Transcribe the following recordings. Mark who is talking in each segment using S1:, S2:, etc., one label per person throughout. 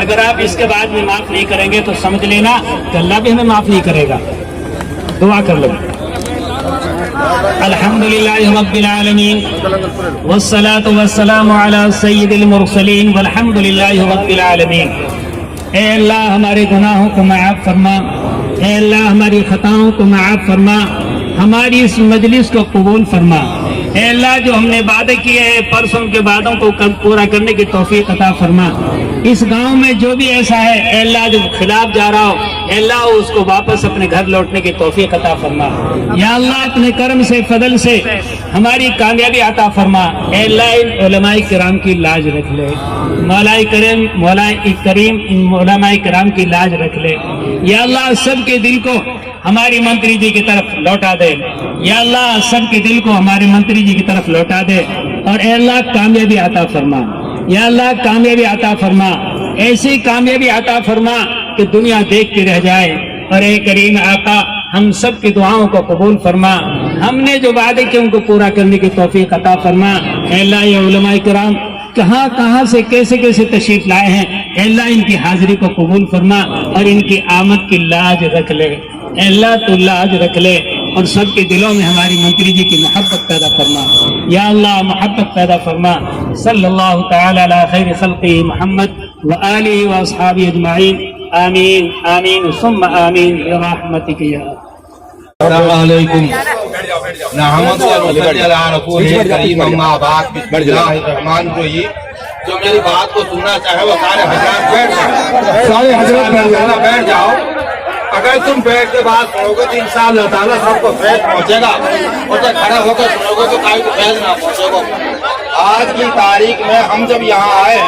S1: اگر آپ اس کے بعد میں معاف نہیں کریں گے تو سمجھ لینا کہ اللہ بھی ہمیں معاف نہیں کرے گا. دعا کر لو. الحمدللہ رب العالمین والصلاة والسلام علی سید المرسلین والحمدللہ رب العالمین. اے اللہ ہمارے گناہوں کو معاف فرما، اے اللہ ہماری خطاؤں کو معاف فرما، ہماری اس مجلس کو قبول فرما. اے اللہ جو ہم نے وعدے کیے ہیں پرسوں کے وعدوں کو پورا کرنے کی توفیق عطا فرما. اس گاؤں میں جو بھی ایسا ہے اے اللہ جو خلاف جا رہا ہو اے اللہ اس کو واپس اپنے گھر لوٹنے کی توفیق عطا فرما. یا اللہ اپنے کرم سے فضل سے ہماری کامیابی عطا فرما. اے اللہ ان علماء کرام کی لاج رکھ لے، مولا کریم ان علماء کرام کی لاج رکھ لے. یا اللہ سب کے دل کو ہماری منتری جی کی طرف لوٹا دے. یا اللہ سب کے دل کو ہمارے منتری جی کی طرف لوٹا دے. اور اے اللہ کامیابی عطا فرما. یا اللہ کامیابی عطا فرما، ایسی کامیابی عطا فرما کہ دنیا دیکھتی رہ جائے. اور اے کریم آقا ہم سب کی دعاؤں کو قبول فرما. ہم نے جو وعدے کیے ان کو پورا کرنے کی توفیق عطا فرما. اے اللہ یہ علماء کرام کہاں کہاں سے کیسے کیسے تشریف لائے ہیں اے اللہ ان کی حاضری کو قبول فرما اور ان کی آمد کی لاج رکھ لے. اے اللہ تو لاج رکھ لے اور سب کے دلوں میں ہماری منتری جی کی محبت پیدا فرما. یا اللہ محبت پیدا فرما. صلی اللہ تعالی علی خیر خلقہ محمد وآلہ واصحابہ اجمعین. آمین آمین ثم آمین برحمتک یا
S2: السلام علیکم. نحمد و نصلی علی رسول کریم. اما بعد بسم اللہ الرحمن الرحیم. جو میری بات کو سننا چاہے وہ سارے حضرات بیٹھ جاؤ. سارے حضرات بیٹھ جاؤ. اگر تم بیٹھ کے بات سنو گے تو انشاءاللہ تعالیٰ سب کو فیض پہنچے گا، اور جب کھڑے ہو کر سنو گے تو کہیں کو فیض نہ پہنچے گا. آج کی تاریخ میں ہم جب یہاں آئے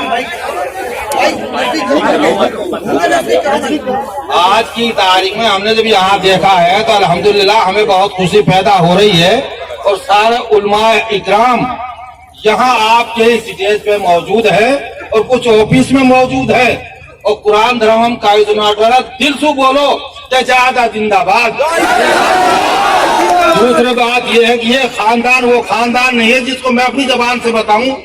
S2: آج کی تاریخ میں ہم نے جب یہاں دیکھا ہے تو الحمدللہ ہمیں بہت خوشی پیدا ہو رہی ہے. اور سارے علماء اکرام یہاں آپ کے اسٹیج پہ موجود ہے اور کچھ آفس میں موجود ہے. اور قرآن دھرم کا دل سے بولو کہ زیادہ زندہ باد. دوسری بات یہ ہے کہ یہ خاندان وہ خاندان نہیں ہے جس کو میں اپنی زبان سے بتاؤں.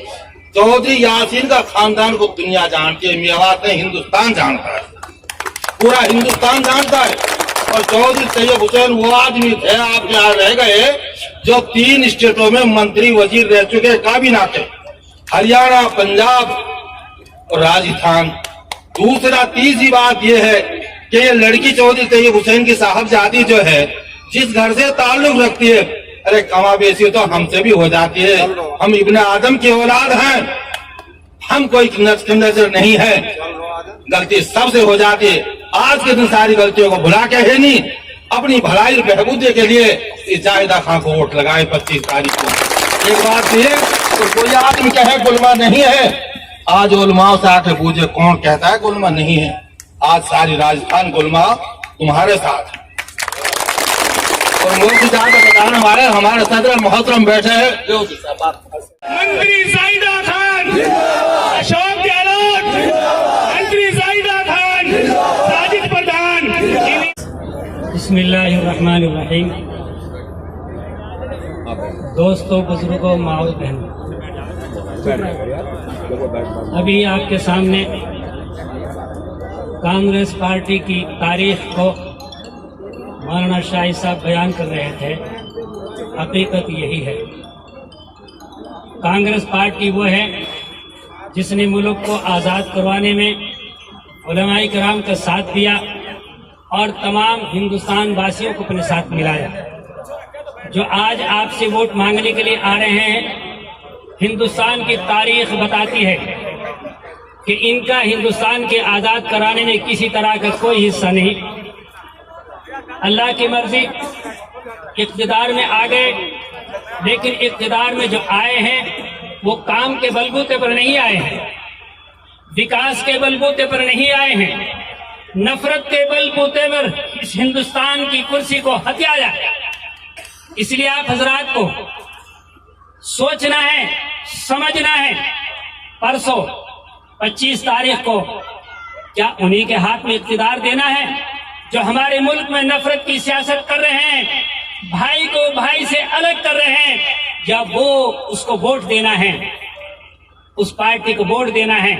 S2: چودھری یاسین کا خاندان کو دنیا جانتی ہے، میوات نے ہندوستان جانتا ہے، پورا ہندوستان جانتا ہے. اور چودھری طیب حسین وہ آدمی تھے، آپ یہاں رہ گئے، جو 3 اسٹیٹوں میں منتری وزیر رہ چکے کابینہ کے، ہریانہ، پنجاب اور راجستھان. تیسری بات یہ ہے کہ یہ لڑکی چودھری طیب حسین کی صاحبزادی جو ہے جس گھر سے تعلق رکھتی ہے، ارے کما بیسی تو ہم سے بھی ہو جاتی ہے. ہم ابن آدم کی اولاد ہیں، ہم کوئی نظر نہیں ہے، غلطی سب سے ہو جاتی ہے. آج کے دن ساری غلطیوں کو بھلا کے ہے نہیں، اپنی بھلائی بہبودی کے لیے اس جاہدہ خان کو ووٹ لگائے 25 تاریخ کو. ایک بات یہ کہ کوئی آدمی کہے علماء نہیں ہے، آج علماء سے آ کے پوچھے کون کہتا ہے علماء نہیں ہے. آج ساری راجستھان علماء تمہارے ساتھ ہے. اور ملک جا کے بتانے ہمارے صدر محترم بیٹھے ہیں
S1: منتری زاہدہ خان، اشوک گہلوٹ، منتری زاہدہ خان، ساجد پردھان. بسم اللہ الرحمن الرحیم. دوستوں، بزرگوں، ماؤں بہنوں، ابھی آپ کے سامنے کانگریس پارٹی کی تاریخ کو مولانا شاہد صاحب بیان کر رہے تھے. حقیقت یہی ہے، کانگریس پارٹی وہ ہے جس نے ملک کو آزاد کروانے میں علماء کرام کا ساتھ دیا اور تمام ہندوستان واسیوں کو اپنے ساتھ ملایا. جو آج آپ سے ووٹ مانگنے کے لیے آ رہے ہیں، ہندوستان کی تاریخ بتاتی ہے کہ ان کا ہندوستان کے آزاد کرانے میں کسی طرح کا کوئی حصہ نہیں. اللہ کی مرضی اقتدار میں آ گئے، لیکن اقتدار میں جو آئے ہیں وہ کام کے بلبوتے پر نہیں آئے ہیں، وکاس کے بلبوتے پر نہیں آئے ہیں، نفرت کے بلبوتے پر اس ہندوستان کی کرسی کو ہتھیایا. اس لیے آپ حضرات کو سوچنا ہے، سمجھنا ہے. پرسوں 25 تاریخ کو کیا انہی کے ہاتھ میں اقتدار دینا ہے جو ہمارے ملک میں نفرت کی سیاست کر رہے ہیں، بھائی کو بھائی سے الگ کر رہے ہیں، یا وہ اس کو ووٹ دینا ہے، اس پارٹی کو ووٹ دینا ہے؟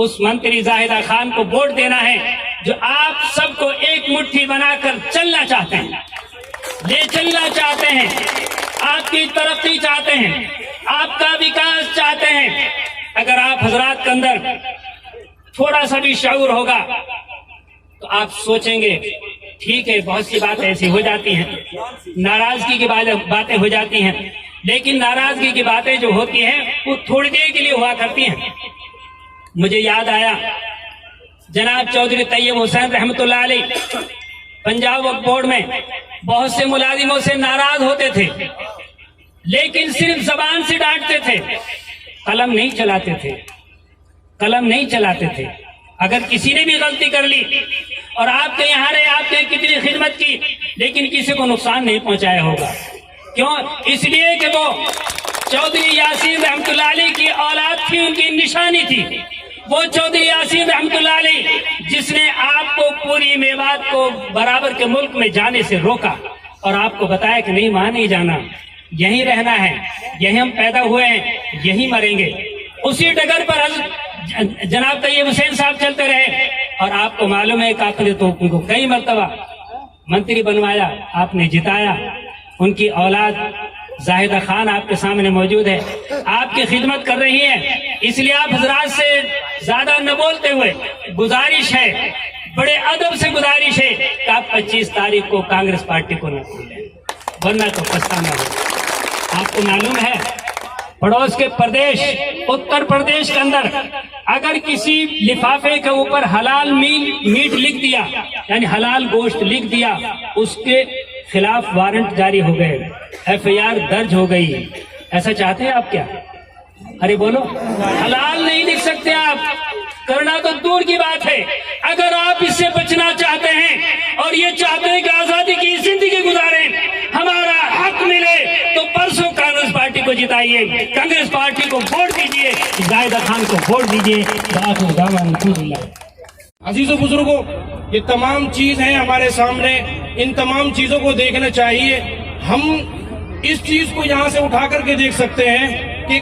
S1: उस मंत्री जाहिदा खान को वोट देना है जो आप सबको एक मुट्ठी बनाकर चलना चाहते हैं, ले चलना चाहते हैं, आपकी तरक्की चाहते हैं, आपका विकास चाहते हैं। अगर आप हजरात के अंदर थोड़ा सा भी शऊर होगा तो आप सोचेंगे ठीक है, बहुत सी बातें ऐसी हो जाती हैं, नाराजगी की बातें हो जाती हैं, लेकिन नाराजगी की बातें जो होती हैं वो थोड़ी देर के लिए हुआ करती हैं। मुझे याद आया जनाब चौधरी तैयब हुसैन रहमतुल्लाह अलैह पंजाब वक्फ बोर्ड में बहुत से मुलाजिमों से नाराज होते थे, लेकिन सिर्फ जबान से डांटते थे, कलम नहीं चलाते थे, कलम नहीं चलाते थे। अगर किसी ने भी गलती कर ली और आपके यहाँ रहे, आपने कितनी खिदमत की, लेकिन किसी को नुकसान नहीं पहुंचाया होगा। क्यों? इसलिए कि वो चौधरी यासीन रहमतुल्लाह अलैह की औलाद थी, उनकी निशानी थी। वो चौधरी यासीन रहमतुल्लाह अलैह जिसने आपको पूरी मेवात को बराबर के मुल्क में जाने से रोका और आपको बताया कि नहीं, वहां नहीं जाना, यहीं रहना है, यहीं हम पैदा हुए हैं, यहीं मरेंगे। उसी डगर पर जनाब तैयब हुसैन साहब चलते रहे और आपको मालूम है कि आपने तो उनको कई मर्तबा मंत्री बनवाया, आपने जिताया। उनकी औलाद जाहिदा खान आपके सामने मौजूद है, आपकी खिदमत कर रही है। इसलिए आप हजरात से ज्यादा न बोलते हुए गुजारिश है, बड़े अदब से गुजारिश है कि आप 25 तारीख को कांग्रेस पार्टी को न भूलें, वरना तो पछताना होगा। आपको मालूम है पड़ोस के प्रदेश उत्तर प्रदेश के अंदर अगर किसी लिफाफे के ऊपर हलाल मीट लिख दिया, यानी हलाल गोश्त लिख दिया, उसके खिलाफ वारंट जारी हो गए, FIR दर्ज हो गई। ऐसा चाहते हैं आप क्या? अरे बोलो, हलाल नहीं लिख सकते आप, करना तो दूर की बात है। अगर आप इससे बचना चाहते हैं और ये चाहते हैं कि आजादी की जिंदगी गुजारें, हमारा हक मिले, तो परसों कांग्रेस पार्टी को जिताइए, कांग्रेस पार्टी को वोट दीजिए, जाहिदा खान को वोट दीजिए।
S3: अजीजों बुजुर्गों, ये तमाम चीज हैं हमारे सामने, इन तमाम चीजों को देखना चाहिए। हम इस चीज को यहाँ से उठा करके देख सकते हैं कि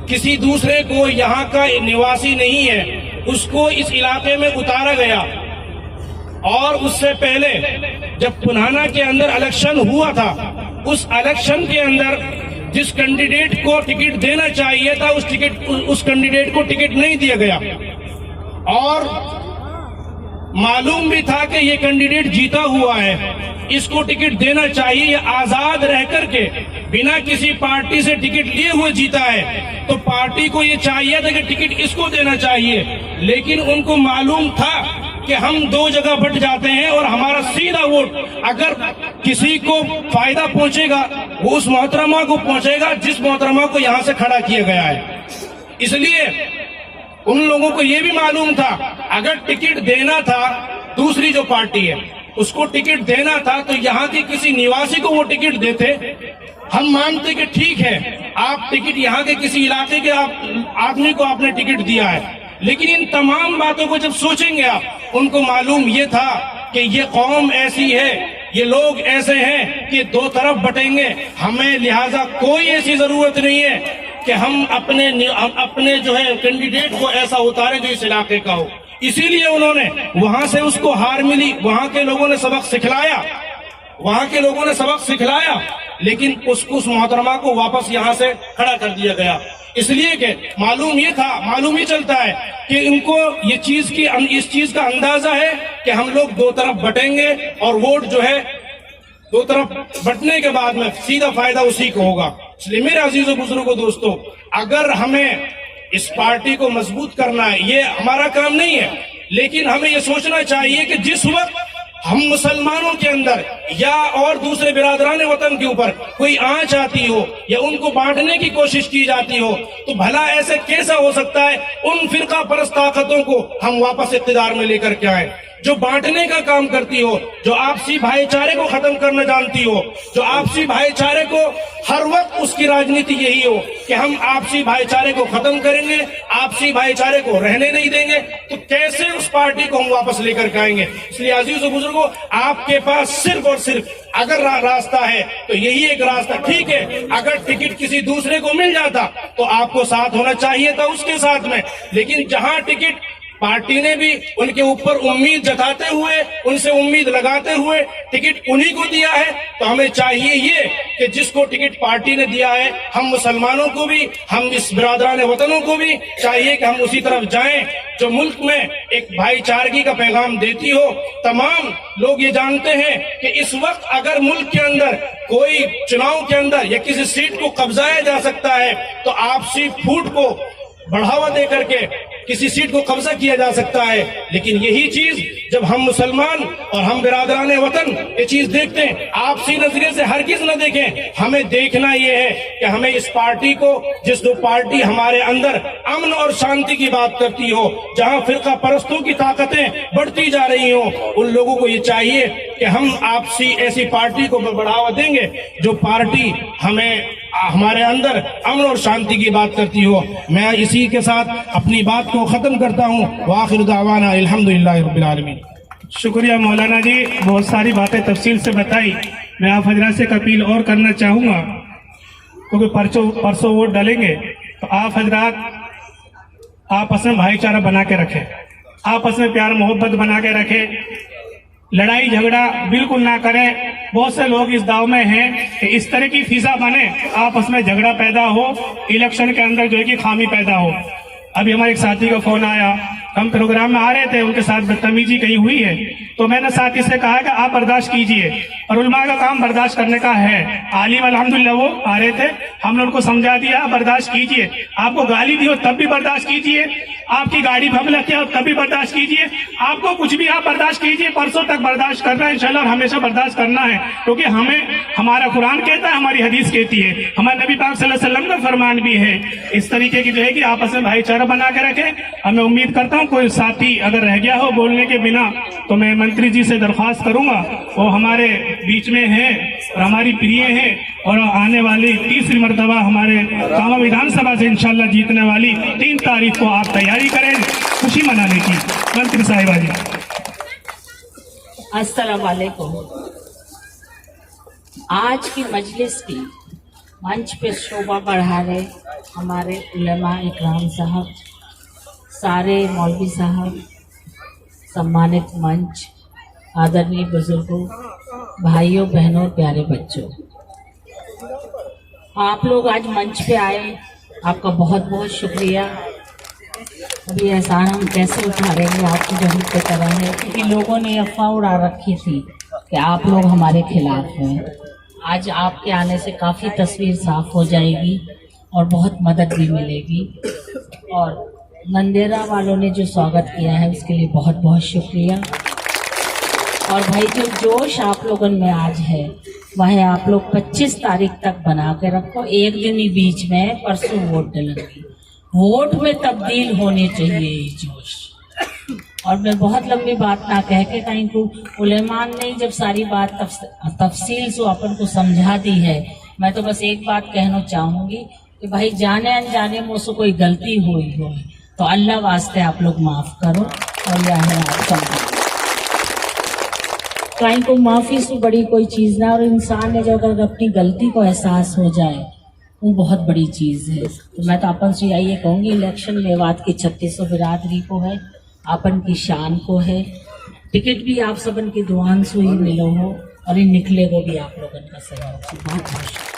S3: किसी दूसरे को, यहाँ का निवासी नहीं है, उसको इस इलाके में उतारा गया। और उससे पहले जब पुनाना के अंदर इलेक्शन हुआ था, उस इलेक्शन के अंदर जिस कैंडिडेट को टिकट देना चाहिए था, उस कैंडिडेट को टिकट नहीं दिया गया। और मालूम भी था कि ये कैंडिडेट जीता हुआ है, इसको टिकट देना चाहिए, ये आजाद रह करके बिना किसी पार्टी से टिकट लिए हुए जीता है, तो पार्टी को ये चाहिए था कि टिकट इसको देना चाहिए। लेकिन उनको मालूम था कि हम दो जगह बट जाते हैं और हमारा सीधा वोट अगर किसी को फायदा पहुंचेगा वो उस मोहतरमा को पहुंचेगा जिस मोहतरमा को यहाँ से खड़ा किया गया है। इसलिए उन लोगों को ये भी मालूम था अगर टिकट देना था, दूसरी जो पार्टी है उसको टिकट देना था, तो यहाँ के किसी निवासी को वो टिकट देते। हम मानते कि ठीक है, आप टिकट यहाँ के किसी इलाके के आदमी को आपने टिकट दिया है, लेकिन इन तमाम बातों को जब सोचेंगे आप, उनको मालूम ये था कि ये कौम ऐसी है, ये लोग ऐसे हैं कि दो तरफ बटेंगे, हमें लिहाजा कोई ऐसी जरूरत नहीं है कि हम अपने जो है कैंडिडेट को ऐसा उतारें जो इस इलाके का हो। इसीलिए उन्होंने वहां से उसको हार मिली, वहां के लोगों ने सबक सिखलाया, लेकिन उस मोहतरमा को वापस यहाँ से खड़ा कर दिया गया। इसलिए कि मालूम ही चलता है कि इनको इस चीज का अंदाजा है कि हम लोग दो तरफ बटेंगे और वोट जो है दो तरफ बटने के बाद में सीधा फायदा उसी को होगा। इसलिए मेरे अजीजों बुजुर्गों दोस्तों, अगर हमें इस पार्टी को मजबूत करना है, ये हमारा काम नहीं है, लेकिन हमें ये सोचना चाहिए कि जिस वक्त हम मुसलमानों के अंदर या और दूसरे बिरादरान वतन के ऊपर कोई आंच आती हो या उनको बांटने की कोशिश की जाती हो, तो भला ऐसे कैसा हो सकता है उन फिरका परस्त ताकतों को हम वापस इक़्तिदार में लेकर के आए, जो बांटने का काम करती हो, जो आपसी भाईचारे को खत्म करना जानती हो, जो आपसी भाईचारे को हर वक्त उसकी राजनीति यही हो कि हम आपसी भाईचारे को खत्म करेंगे, आपसी भाईचारे को रहने नहीं देंगे, तो कैसे उस पार्टी को हम वापस लेकर के आएंगे। इसलिए अजीजों बुजुर्गों, आपके पास सिर्फ और सिर्फ अगर रास्ता है तो यही एक रास्ता। ठीक है, अगर टिकट किसी दूसरे को मिल जाता तो आपको साथ होना चाहिए था उसके साथ में, लेकिन जहां टिकट पार्टी ने भी उनके ऊपर उम्मीद जताते हुए, उनसे उम्मीद लगाते हुए टिकट उन्हीं को दिया है। तो हमें चाहिए ये कि जिसको टिकट पार्टी ने दिया है, हम मुसलमानों को भी, हम इस बिरादरान वतनों को भी चाहिए कि हम उसी तरफ जाएं जो मुल्क में एक भाईचारगी का पैगाम देती हो। तमाम लोग ये जानते हैं कि इस वक्त अगर मुल्क के अंदर कोई चुनाव के अंदर या किसी सीट को कब्जाया जा सकता है तो आपसी फूट को बढ़ावा दे करके किसी सीट को कब्जा किया जा सकता है। लेकिन यही चीज जब हम मुसलमान और हम बिरादरान वतन ये चीज देखते हैं, आपसी नजरिए से हरगिज न देखें। हमें देखना ये है कि हमें इस पार्टी को, जिस जो पार्टी हमारे अंदर अमन और शांति की बात करती हो, जहां फिरका परस्तों की ताकतें बढ़ती जा रही हो, उन लोगों को ये चाहिए कि हम आपसी ऐसी पार्टी को बढ़ावा देंगे जो पार्टी हमें हमारे अंदर अमन और शांति की बात करती हो। मैं इसी के साथ अपनी बात को खत्म करता हूँ। वाखिर दावाना अल्हम्दुलिल्लाहि रब्बिल आलमीन।
S1: शुक्रिया मौलाना जी, बहुत सारी बातें तफसील से बताई। मैं आप हजरात से एक अपील और करना चाहूँगा, क्योंकि परसों वोट डालेंगे तो आप हजरात आपस में भाईचारा बना के रखें, आपस में प्यार मोहब्बत बना के रखें, लड़ाई झगड़ा बिल्कुल ना करें। बहुत से लोग इस दाव में हैं कि इस तरह की फिजा बने, आपस में झगड़ा पैदा हो, इलेक्शन के अंदर जो है कि खामी पैदा हो। अभी हमारे एक साथी का फोन आया, हम प्रोग्राम में आ रहे थे, उनके साथ बदतमीजी कहीं हुई है, तो मैंने साथी से कहा कि आप बर्दाश्त कीजिए, और उलमा का काम बर्दाश्त करने का है। आलिम अल्हम्दुलिल्लाह वो आ रहे थे, हमने उनको समझा दिया बर्दाश्त कीजिए। आपको गाली दी हो तब भी बर्दाश्त कीजिए, आपकी गाड़ी भग लग हो तब भी बर्दाश्त कीजिए, आपको कुछ भी आप बर्दाश्त कीजिए। परसों तक बर्दाश्त करना है इंशाल्लाह, और हमेशा बर्दाश्त करना है, क्योंकि हमें हमारा कुरान कहता है, हमारी हदीस कहती है, हमारे नबी पाक सल्लल्लाहु अलैहि वसल्लम का फरमान भी है। इस तरीके की जो है कि आपस में भाईचारा बना के रखें। और मैं उम्मीद करता हूँ कोई साथी अगर रह गया हो बोलने के बिना, तो मैं मंत्री जी से दरख्वास्त करूंगा, वो हमारे बीच में है और हमारी प्रिय है, और आने वाली तीसरी मरतबा हमारे कामा विधानसभा से इंशाल्लाह जीतने वाली 3 तारीख को आप तैयारी करें खुशी मनाने की। मंत्री साहिबा जी।
S4: अस्सलाम वालेकुम। आज की मजलिस की मंच पे शोभा बढ़ा रहे हमारे उलमा इकराम साहब, सारे मौलवी साहब, सम्मानित मंच, आदरणीय बुजुर्गों, भाइयों बहनों, प्यारे बच्चों, आप लोग आज मंच पे आए, आपका बहुत बहुत शुक्रिया। अभी एहसान हम कैसे उतारेंगे आपकी जो हम पे कर रहे हैं, क्योंकि लोगों ने अफवाह उड़ा रखी थी कि आप लोग हमारे खिलाफ हैं। आज आपके आने से काफ़ी तस्वीर साफ हो जाएगी और बहुत मदद भी मिलेगी। और नंदेरा वालों ने जो स्वागत किया है उसके लिए बहुत बहुत शुक्रिया। और भाई जो जोश आप लोगों में आज है वह आप लोग 25 तारीख तक बना के रखो। एक दिन ही बीच में, परसों वोट डलेंगे, वोट में तब्दील होने चाहिए ये जोश। और मैं बहुत लंबी बात ना कह के, कहीं को उलेमान ने जब सारी बात तफसील से अपन को समझा दी है, मैं तो बस एक बात कहना चाहूँगी कि भाई जाने अनजाने में उससे कोई गलती हुई हो तो अल्लाह वास्ते आप लोग माफ़ करो, और यह है आप समझो। कहीं को माफ़ी से बड़ी कोई चीज़ ना, और इंसान ने जब अगर अपनी गलती को एहसास हो जाए वो बहुत बड़ी चीज़ है। तो मैं तो अपन से यही कहूँगी, इलेक्शन मेवात की 3600 बिरादरी को है, अपन की शान को है। टिकट भी आप सबन की दुआन से ही मिलो हो, और ये निकले वो भी आप लोगों का सही। बहुत बहुत